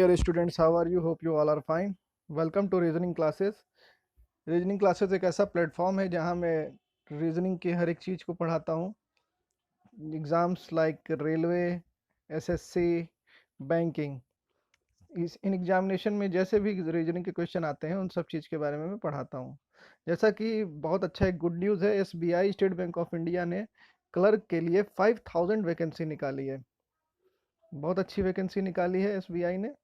dear students, how are you? Hope you all are fine. Welcome to reasoning classes. Reasoning classes एक ऐसा platform है जहां मैं reasoning की हर एक चीज़ को पढ़ाता हूं। Exams like railway, SSC, banking, in examination में जैसे भी रीजनिंग के क्वेश्चन आते हैं उन सब चीज़ के बारे में मैं पढ़ाता हूं। जैसा कि बहुत अच्छा एक गुड न्यूज़ है, SBI state bank of India ने क्लर्क के लिए 5000 वैकेंसी निकाली है। बहुत अच्छी वैकेंसी निकाली है एसबीआई ने।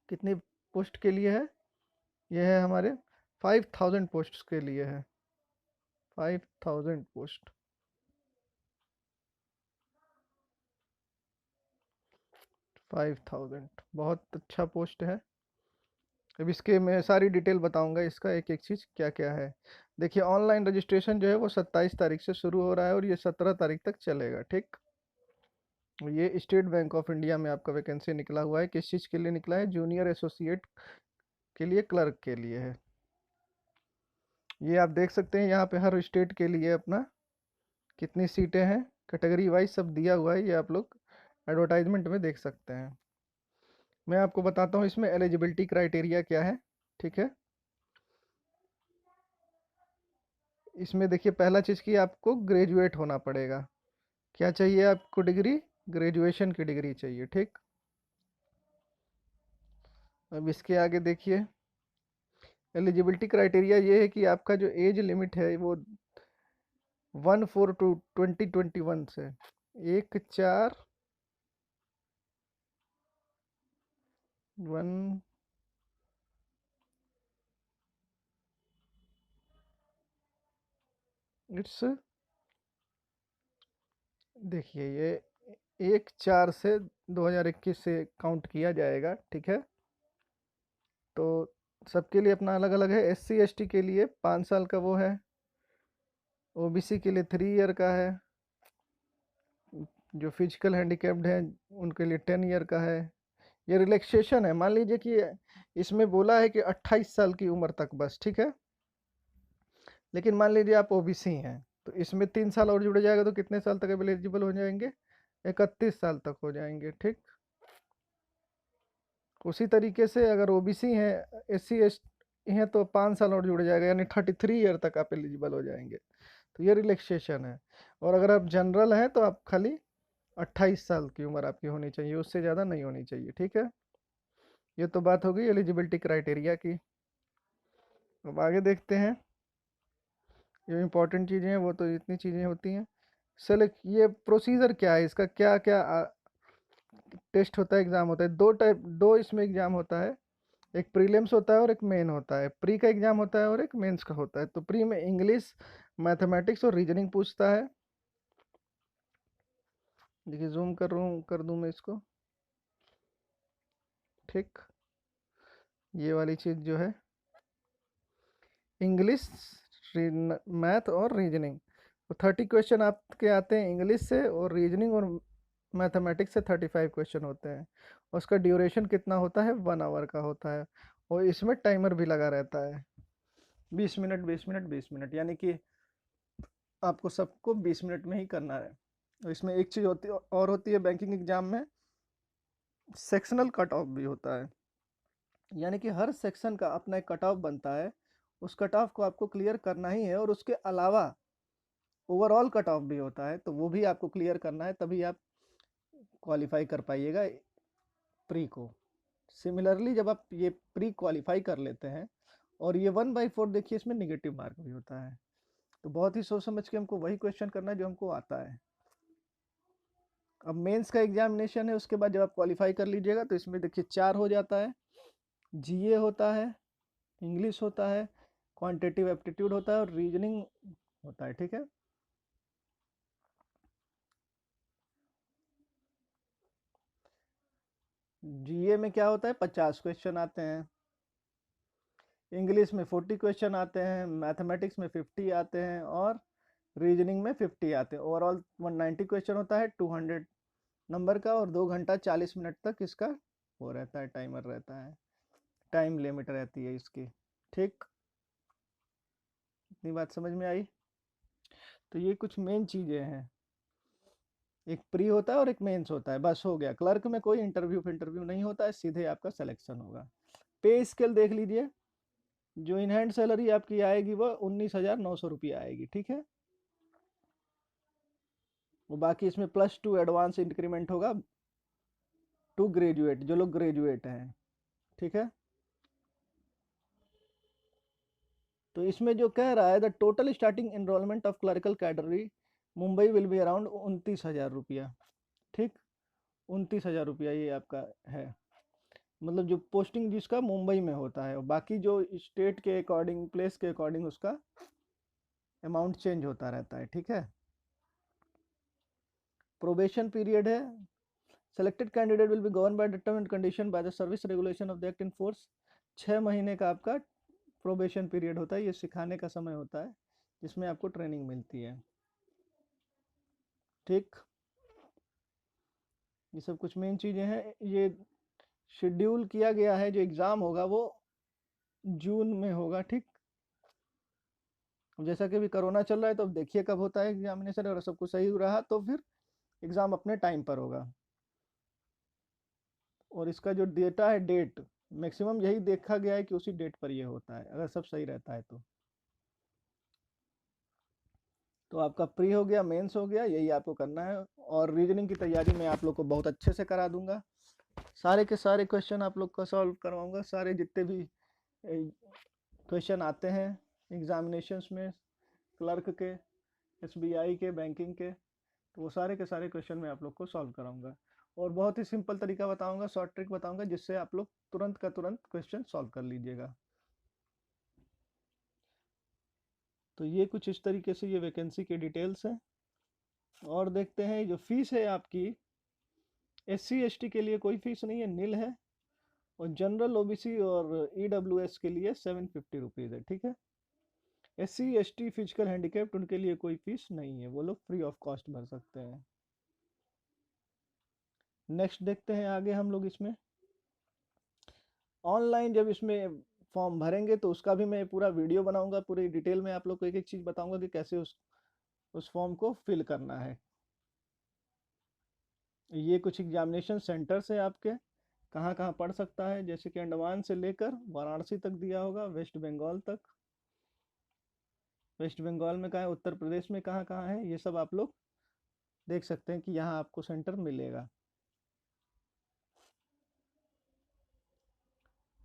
कितनी पोस्ट के लिए है? यह है हमारे 5000 पोस्ट के लिए है। 5000 पोस्ट, 5000 बहुत अच्छा पोस्ट है। अब इसके मैं सारी डिटेल बताऊंगा, इसका एक एक चीज़ क्या क्या है। देखिए, ऑनलाइन रजिस्ट्रेशन जो है वो 27 तारीख से शुरू हो रहा है और ये 17 तारीख तक चलेगा। ठीक, ये स्टेट बैंक ऑफ इंडिया में आपका वैकेंसी निकला हुआ है। किस चीज़ के लिए निकला है? जूनियर एसोसिएट के लिए, क्लर्क के लिए है। ये आप देख सकते हैं यहाँ पे हर स्टेट के लिए अपना कितनी सीटें हैं, कैटेगरी वाइज सब दिया हुआ है। ये आप लोग एडवर्टाइजमेंट में देख सकते हैं। मैं आपको बताता हूँ इसमें एलिजिबिलिटी क्राइटेरिया क्या है। ठीक है, इसमें देखिए पहला चीज़ कि आपको ग्रेजुएट होना पड़ेगा। क्या चाहिए आपको? डिग्री, ग्रेजुएशन की डिग्री चाहिए। ठीक, अब इसके आगे देखिए एलिजिबिलिटी क्राइटेरिया ये है कि आपका जो एज लिमिट है वो 1/4/2021 से 1/4/1 इट्स, देखिए ये 1/4 से 2021 से काउंट किया जाएगा। ठीक है, तो सबके लिए अपना अलग अलग है। SC ST के लिए 5 साल का वो है, OBC के लिए 3 ईयर का है, जो फिजिकल हैंडीकैप्ड हैं उनके लिए 10 ईयर का है। ये रिलैक्सेशन है। मान लीजिए कि इसमें बोला है कि 28 साल की उम्र तक बस। ठीक है, लेकिन मान लीजिए आप OBC हैं तो इसमें 3 साल और जुड़ जाएगा तो कितने साल तक एलिजिबल हो जाएंगे? 31 साल तक हो जाएंगे। ठीक, उसी तरीके से अगर OBC हैं, SC ST हैं तो 5 साल और जुड़ जाएगा, यानी 33 ईयर तक आप एलिजिबल हो जाएंगे। तो ये रिलैक्सेशन है। और अगर आप जनरल हैं तो आप खाली 28 साल की उम्र आपकी होनी चाहिए, उससे ज़्यादा नहीं होनी चाहिए। ठीक है, ये तो बात हो गई एलिजिबिलिटी क्राइटेरिया की। अब आगे देखते हैं, जो इंपॉर्टेंट चीज़ें हैं वो तो इतनी चीज़ें होती हैं। सेलेक्ट, ये प्रोसीजर क्या है इसका, क्या क्या टेस्ट होता है, एग्ज़ाम होता है। दो इसमें एग्ज़ाम होता है, एक प्रीलिम्स होता है और एक मेन होता है। प्री का एग्ज़ाम होता है और एक मेंस का होता है। तो प्री में इंग्लिश, मैथमेटिक्स और रीजनिंग पूछता है। देखिए जूम कर दूं मैं इसको। ठीक, ये वाली चीज़ जो है इंग्लिश, मैथ और रीजनिंग, तो 30 क्वेश्चन आपके आते हैं इंग्लिश से, और रीजनिंग और मैथमेटिक्स से 35 क्वेश्चन होते हैं। उसका ड्यूरेशन कितना होता है? 1 आवर का होता है। और इसमें टाइमर भी लगा रहता है, 20 मिनट 20 मिनट 20 मिनट, यानी कि आपको सबको 20 मिनट में ही करना है। और इसमें एक चीज़ होती है और होती है बैंकिंग एग्जाम में, सेक्शनल कट ऑफ भी होता है। यानी कि हर सेक्शन का अपना एक कट ऑफ बनता है, उस कट ऑफ को आपको क्लियर करना ही है। और उसके अलावा ओवरऑल कट ऑफ भी होता है, तो वो भी आपको क्लियर करना है, तभी आप क्वालिफाई कर पाइएगा प्री को। सिमिलरली जब आप ये प्री क्वालिफाई कर लेते हैं, और ये 1/4 देखिए इसमें निगेटिव मार्क भी होता है, तो बहुत ही सोच समझ के हमको वही क्वेश्चन करना है जो हमको आता है। अब मेंस का एग्जामिनेशन है, उसके बाद जब आप क्वालिफाई कर लीजिएगा तो इसमें देखिए 4 हो जाता है। GA होता है, इंग्लिश होता है, क्वांटिटेटिव एप्टीट्यूड होता है और रीजनिंग होता है। ठीक है, GA में क्या होता है? 50 क्वेश्चन आते हैं, इंग्लिश में 40 क्वेश्चन आते हैं, मैथमेटिक्स में 50 आते हैं और रीजनिंग में 50 आते हैं। ओवरऑल 190 क्वेश्चन होता है, 200 नंबर का, और 2 घंटा 40 मिनट तक इसका वो रहता है, टाइमर रहता है, टाइम लिमिट रहती है इसकी। ठीक, इतनी बात समझ में आई? तो ये कुछ मेन चीज़ें हैं। एक प्री होता है और एक मेंस होता है, बस हो गया। क्लर्क में कोई इंटरव्यू नहीं होता है, सीधे आपका सिलेक्शन होगा। पे स्केल देख लीजिए, जो इन हैंड सैलरी आपकी आएगी वो 19,900 रुपये आएगी, ठीक है। वो बाकी इसमें +2 एडवांस इंक्रीमेंट होगा टू ग्रेजुएट, जो लोग ग्रेजुएट हैं, ठीक है। तो इसमें जो कह रहा है the total starting enrolment of clerical cadre Mumbai will be around 29,000 रुपया, ठीक। 29,000 रुपया ये आपका है, मतलब जो पोस्टिंग जिसका मुंबई में होता है। बाकी जो स्टेट के अकॉर्डिंग, प्लेस के अकॉर्डिंग उसका अमाउंट चेंज होता रहता है, ठीक है। प्रोबेशन पीरियड है, selected candidate will be govern by term and condition by the service regulation of the act in force. 6 महीने का आपका प्रोबेशन पीरियड होता है, ये सिखाने का समय होता है जिसमें आपको ट्रेनिंग मिलती है, ठीक। ये सब कुछ मेन चीज़ें हैं। ये शेड्यूल किया गया है, जो एग्ज़ाम होगा वो जून में होगा, ठीक। जैसा कि अभी कोरोना चल रहा है तो अब देखिए कब होता है एग्जामिनेशन, और सब कुछ सही रहा तो फिर एग्ज़ाम अपने टाइम पर होगा। और इसका जो डेटा है, डेट मैक्सिमम यही देखा गया है कि उसी डेट पर ये होता है, अगर सब सही रहता है तो आपका प्री हो गया, मेंस हो गया, यही आपको करना है। और रीजनिंग की तैयारी मैं आप लोग को बहुत अच्छे से करा दूंगा, सारे के सारे क्वेश्चन आप लोग का सॉल्व करवाऊंगा, सारे जितने भी क्वेश्चन आते हैं एग्जामिनेशंस में, क्लर्क के, एसबीआई के, बैंकिंग के, तो वो सारे के सारे क्वेश्चन मैं आप लोग को सॉल्व कराऊंगा। और बहुत ही सिंपल तरीका बताऊंगा, शॉर्ट ट्रिक बताऊंगा, जिससे आप लोग तुरंत का तुरंत क्वेश्चन सॉल्व कर लीजिएगा। तो ये कुछ इस तरीके से ये वैकेंसी के डिटेल्स हैं। और देखते हैं जो फीस है आपकी, SC ST के लिए कोई फीस नहीं है, नील है। और जनरल OBC और EWS के लिए 750 रुपीज़ है, ठीक है। SC ST फिजिकल हैंडीकैप्ड उनके लिए कोई फीस नहीं है, वो लोग फ्री ऑफ कॉस्ट भर सकते हैं। नेक्स्ट देखते हैं आगे हम लोग इसमें ऑनलाइन जब इसमें फॉर्म भरेंगे तो उसका भी मैं पूरा वीडियो बनाऊंगा, पूरी डिटेल में आप लोग को एक एक चीज़ बताऊंगा कि कैसे उस फॉर्म को फिल करना है। ये कुछ एग्जामिनेशन सेंटर्स है आपके, कहाँ कहाँ पढ़ सकता है, जैसे कि अंडमान से लेकर वाराणसी तक दिया होगा, वेस्ट बंगाल तक। वेस्ट बंगाल में कहाँ है, उत्तर प्रदेश में कहाँ कहाँ है, ये सब आप लोग देख सकते हैं कि यहाँ आपको सेंटर मिलेगा।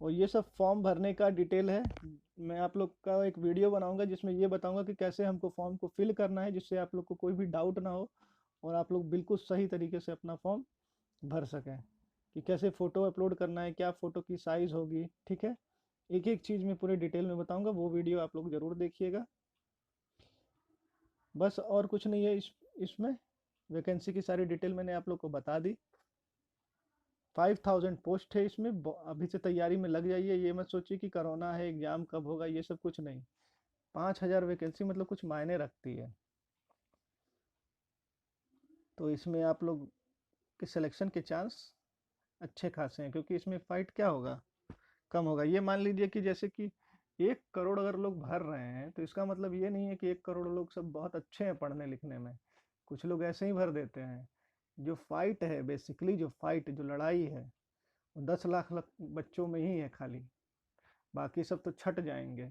और ये सब फॉर्म भरने का डिटेल है, मैं आप लोग का एक वीडियो बनाऊंगा जिसमें ये बताऊंगा कि कैसे हमको फॉर्म को फिल करना है, जिससे आप लोग को कोई भी डाउट ना हो और आप लोग बिल्कुल सही तरीके से अपना फॉर्म भर सकें। कि कैसे फ़ोटो अपलोड करना है, क्या फ़ोटो की साइज़ होगी, ठीक है। एक एक चीज़ में पूरे डिटेल में बताऊंगा, वो वीडियो आप लोग ज़रूर देखिएगा। बस और कुछ नहीं है इसमें वैकेंसी की सारी डिटेल मैंने आप लोग को बता दी। 5000 पोस्ट है इसमें, अभी से तैयारी में लग जाइए। ये मत सोचिए कि कोरोना है एग्ज़ाम कब होगा, ये सब कुछ नहीं। 5000 वैकेंसी मतलब कुछ मायने रखती है। तो इसमें आप लोग के सिलेक्शन के चांस अच्छे खासे हैं, क्योंकि इसमें फ़ाइट क्या होगा, कम होगा। ये मान लीजिए कि जैसे कि 1 करोड़ अगर लोग भर रहे हैं तो इसका मतलब ये नहीं है कि 1 करोड़ लोग सब बहुत अच्छे हैं पढ़ने लिखने में, कुछ लोग ऐसे ही भर देते हैं। जो फाइट है, बेसिकली जो फाइट, जो लड़ाई है, वो 10 लाख बच्चों में ही है खाली, बाकी सब तो छट जाएंगे।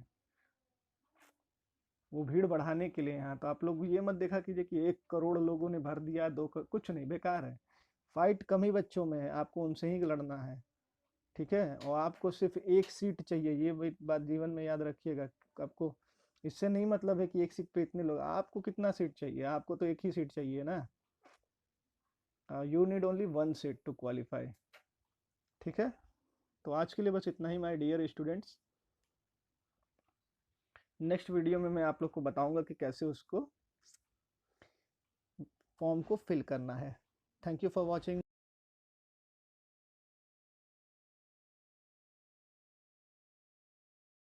वो भीड़ बढ़ाने के लिए यहाँ, तो आप लोग ये मत देखा कीजिए कि 1 करोड़ लोगों ने भर दिया, कुछ नहीं, बेकार है। फाइट कम ही बच्चों में है, आपको उनसे ही लड़ना है, ठीक है। और आपको सिर्फ एक सीट चाहिए, ये बात जीवन में याद रखिएगा। आपको इससे नहीं मतलब है कि एक सीट पे इतने लोग, आपको कितना सीट चाहिए, आपको तो एक ही सीट चाहिए ना। You need only 1 seat to qualify, ठीक है। तो आज के लिए बस इतना ही my dear students. Next video में मैं आप लोग को बताऊंगा कि कैसे उसको फॉर्म को फिल करना है। Thank you for watching.